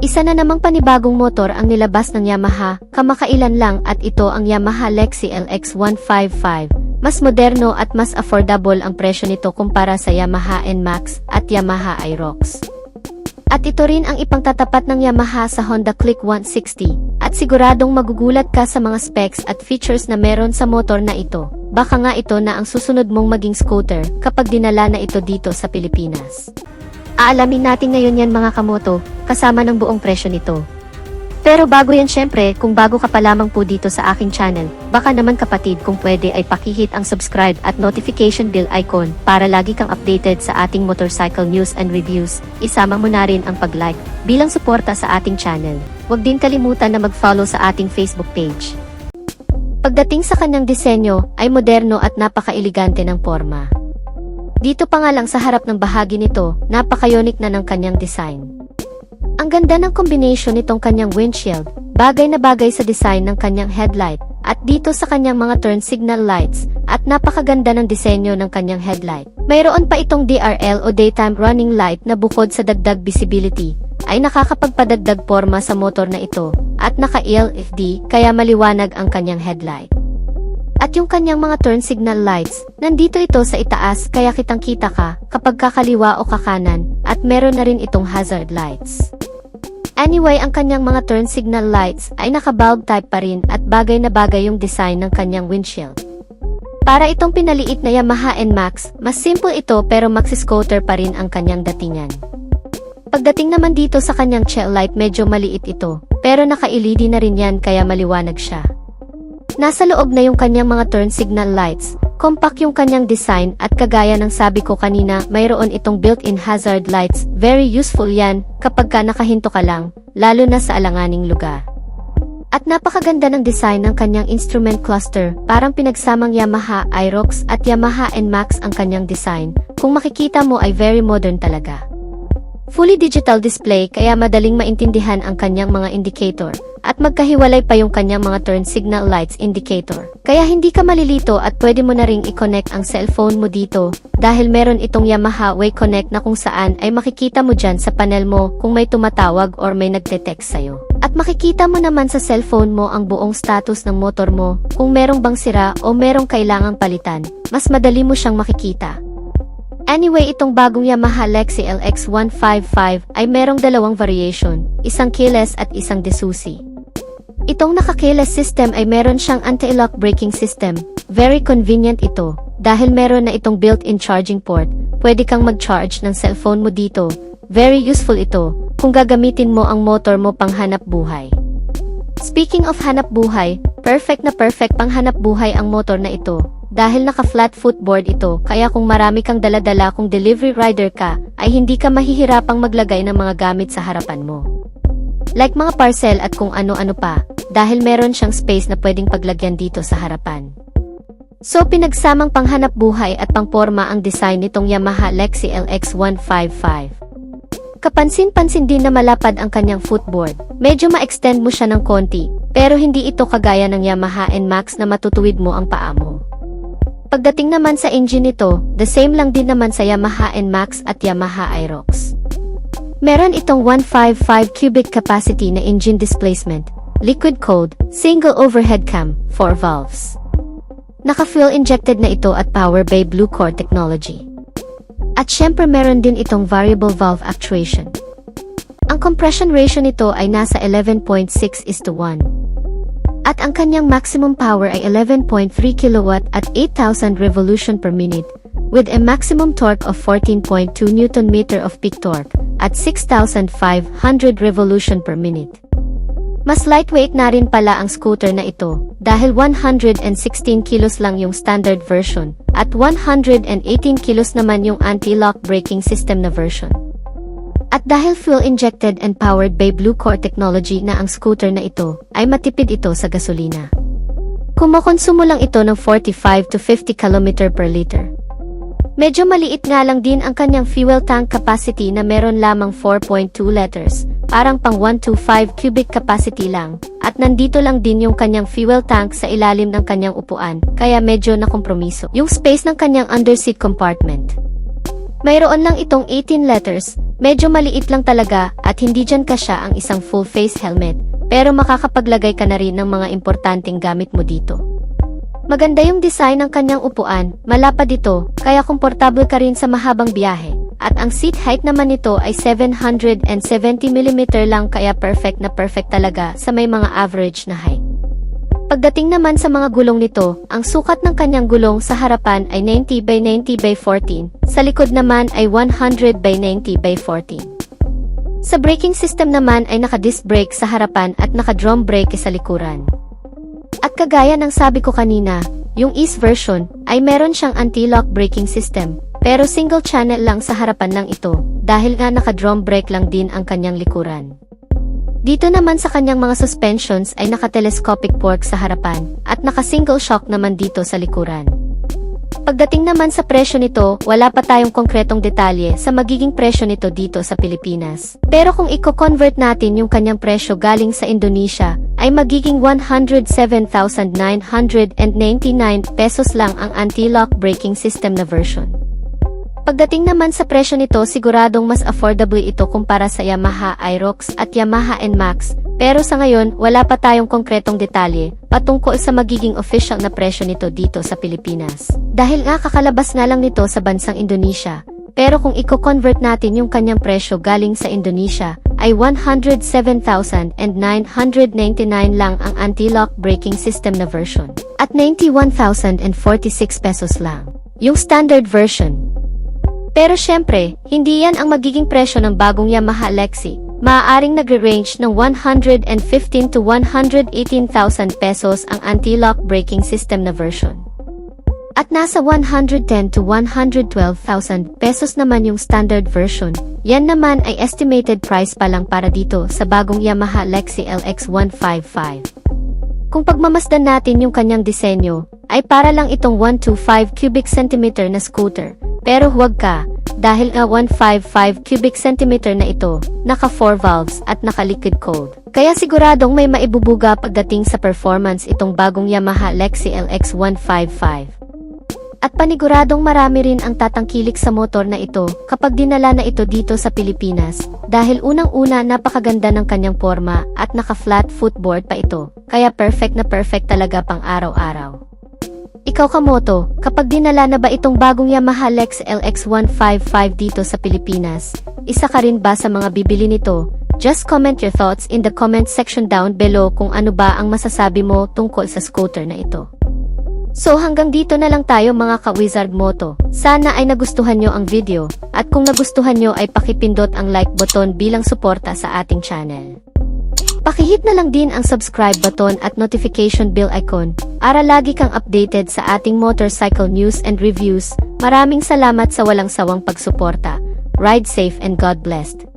Isa na namang panibagong motor ang nilabas ng Yamaha, kamakailan lang at ito ang Yamaha Lexi LX155. Mas moderno at mas affordable ang presyo nito kumpara sa Yamaha NMAX at Yamaha Aerox. At ito rin ang ipangtatapat ng Yamaha sa Honda Click 160 at siguradong magugulat ka sa mga specs at features na meron sa motor na ito. Baka nga ito na ang susunod mong maging scooter kapag dinala na ito dito sa Pilipinas. Aalamin natin ngayon yan mga kamoto, kasama ng buong presyo nito. Pero bago yan syempre, kung bago ka pa lamang po dito sa aking channel, baka naman kapatid kung pwede ay pakihit ang subscribe at notification bell icon para lagi kang updated sa ating motorcycle news and reviews. Isama mo na rin ang pag-like bilang suporta sa ating channel. Huwag din kalimutan na mag-follow sa ating Facebook page. Pagdating sa kanyang disenyo, ay moderno at napaka-elegante ng forma. Dito pa nga lang sa harap ng bahagi nito, napaka-unique na ng kanyang design. Ang ganda ng combination nitong kanyang windshield, bagay na bagay sa design ng kanyang headlight, at dito sa kanyang mga turn signal lights, at napakaganda ng disenyo ng kanyang headlight. Mayroon pa itong DRL o daytime running light na bukod sa dagdag visibility, ay nakakapagpadagdag forma sa motor na ito, at naka-LFD kaya maliwanag ang kanyang headlight. At yung kanyang mga turn signal lights, nandito ito sa itaas kaya kitang-kita ka kapag kakaliwa o kakanan, at meron na rin itong hazard lights. Anyway, ang kanyang mga turn signal lights ay naka-bulb type pa rin at bagay na bagay yung design ng kanyang windshield. Para itong pinaliit na Yamaha NMAX, mas simple ito pero maxi-scooter pa rin ang kanyang datingan. Pagdating naman dito sa kanyang tail light, medyo maliit ito, pero naka-LED na rin yan kaya maliwanag siya. Nasa loob na yung kanyang mga turn signal lights, compact yung kanyang design at kagaya ng sabi ko kanina, mayroon itong built-in hazard lights, very useful yan kapag ka nakahinto ka lang, lalo na sa alanganing lugar. At napakaganda ng design ng kanyang instrument cluster, parang pinagsamang Yamaha Aerox at Yamaha NMAX ang kanyang design, kung makikita mo ay very modern talaga. Fully digital display kaya madaling maintindihan ang kanyang mga indicator, at magkahiwalay pa yung kanyang mga turn signal lights indicator. Kaya hindi ka malilito at pwede mo na ring i-connect ang cellphone mo dito, dahil meron itong Yamaha Way Connect na kung saan ay makikita mo dyan sa panel mo kung may tumatawag or may nagte-text sa'yo. At makikita mo naman sa cellphone mo ang buong status ng motor mo, kung merong bang sira o merong kailangang palitan, mas madali mo siyang makikita. Anyway, itong bagong Yamaha Lexi LX155 ay merong dalawang variation, isang keyless at isang desusi. Itong naka-keyless system ay meron siyang anti-lock braking system. Very convenient ito, dahil meron na itong built-in charging port. Pwede kang mag-charge ng cellphone mo dito. Very useful ito, kung gagamitin mo ang motor mo pang hanap buhay. Speaking of hanap buhay, perfect na perfect pang hanap buhay ang motor na ito. Dahil naka-flat footboard ito, kaya kung marami kang dala-dala kung delivery rider ka, ay hindi ka mahihirapang maglagay ng mga gamit sa harapan mo. Like mga parcel at kung ano-ano pa, dahil meron siyang space na pwedeng paglagyan dito sa harapan. So pinagsamang panghanap buhay at pangporma ang design nitong Yamaha Lexi LX155. Kapansin-pansin din na malapad ang kanyang footboard. Medyo ma-extend mo siya ng konti, pero hindi ito kagaya ng Yamaha NMAX na matutuwid mo ang paa mo. Pagdating naman sa engine nito, the same lang din naman sa Yamaha NMAX at Yamaha Aerox. Meron itong 155 cubic capacity na engine displacement, liquid cooled, single overhead cam, 4 valves. Naka-fuel injected na ito at power by Blue Core technology. At syempre meron din itong variable valve actuation. Ang compression ratio nito ay nasa 11.6:1. At ang kanyang maximum power ay 11.3 kW at 8,000 revolution per minute, with a maximum torque of 14.2 Nm of peak torque, at 6,500 revolution per minute. Mas lightweight na rin pala ang scooter na ito, dahil 116 kilos lang yung standard version, at 118 kilos naman yung anti-lock braking system na version. At dahil fuel-injected and powered by Blue Core technology na ang scooter na ito, ay matipid ito sa gasolina. Kumokonsumo lang ito ng 45 to 50 km per liter. Medyo maliit nga lang din ang kanyang fuel tank capacity na meron lamang 4.2 liters, parang pang 125 cubic capacity lang, at nandito lang din yung kanyang fuel tank sa ilalim ng kanyang upuan, kaya medyo nakompromiso yung space ng kanyang underseat compartment. Mayroon lang itong 18 letters, medyo maliit lang talaga at hindi dyan kasya ang isang full face helmet, pero makakapaglagay ka na rin ng mga importanteng gamit mo dito. Maganda yung design ng kanyang upuan, malapad ito, kaya komportable ka rin sa mahabang biyahe, at ang seat height naman nito ay 770mm lang kaya perfect na perfect talaga sa may mga average na height. Pagdating naman sa mga gulong nito, ang sukat ng kanyang gulong sa harapan ay 90x90x14, sa likod naman ay 100x90x14. Sa braking system naman ay naka-disc brake sa harapan at naka-drum brake sa likuran. At kagaya ng sabi ko kanina, yung Ease version ay meron siyang anti-lock braking system, pero single channel lang sa harapan lang ito, dahil nga naka-drum brake lang din ang kanyang likuran. Dito naman sa kanyang mga suspensions ay naka-telescopic fork sa harapan, at naka-single shock naman dito sa likuran. Pagdating naman sa presyo nito, wala pa tayong konkretong detalye sa magiging presyo nito dito sa Pilipinas. Pero kung i-convert natin yung kanyang presyo galing sa Indonesia, ay magiging 107,999 pesos lang ang anti-lock braking system na version. Pagdating naman sa presyo nito, siguradong mas affordable ito kumpara sa Yamaha Aerox at Yamaha NMAX, pero sa ngayon, wala pa tayong konkretong detalye patungkol sa magiging official na presyo nito dito sa Pilipinas. Dahil nga kakalabas nga lang nito sa bansang Indonesia, pero kung i-convert natin yung kanyang presyo galing sa Indonesia, ay 107,999 lang ang anti-lock braking system na version, at 91,046 pesos lang yung standard version. Pero syempre, hindi yan ang magiging presyo ng bagong Yamaha Lexi. Maaaring nagre-range ng 115 to 118,000 pesos ang anti-lock braking system na version. At nasa 110 to 112,000 pesos naman yung standard version. Yan naman ay estimated price pa lang para dito sa bagong Yamaha Lexi LX155. Kung pagmamasdan natin yung kanyang disenyo, ay para lang itong 125 cubic centimeter na scooter. Pero huwag ka, dahil nga 155 cubic centimeter na ito, naka 4 valves at naka liquid cooled. Kaya siguradong may maibubuga pagdating sa performance itong bagong Yamaha Lexi LX155. At paniguradong marami rin ang tatangkilik sa motor na ito kapag dinala na ito dito sa Pilipinas, dahil unang-una napakaganda ng kanyang forma at naka-flat footboard pa ito, kaya perfect na perfect talaga pang araw-araw. Ikaw kamoto, kapag dinala na ba itong bagong Yamaha Lexi LX155 dito sa Pilipinas, isa ka rin ba sa mga bibili nito? Just comment your thoughts in the comment section down below kung ano ba ang masasabi mo tungkol sa scooter na ito. So hanggang dito na lang tayo mga ka-Wizard Moto. Sana ay nagustuhan nyo ang video, at kung nagustuhan nyo ay pakipindot ang like button bilang suporta sa ating channel. Pakihit na lang din ang subscribe button at notification bell icon para lagi kang updated sa ating motorcycle news and reviews. Maraming salamat sa walang sawang pagsuporta. Ride safe and God blessed.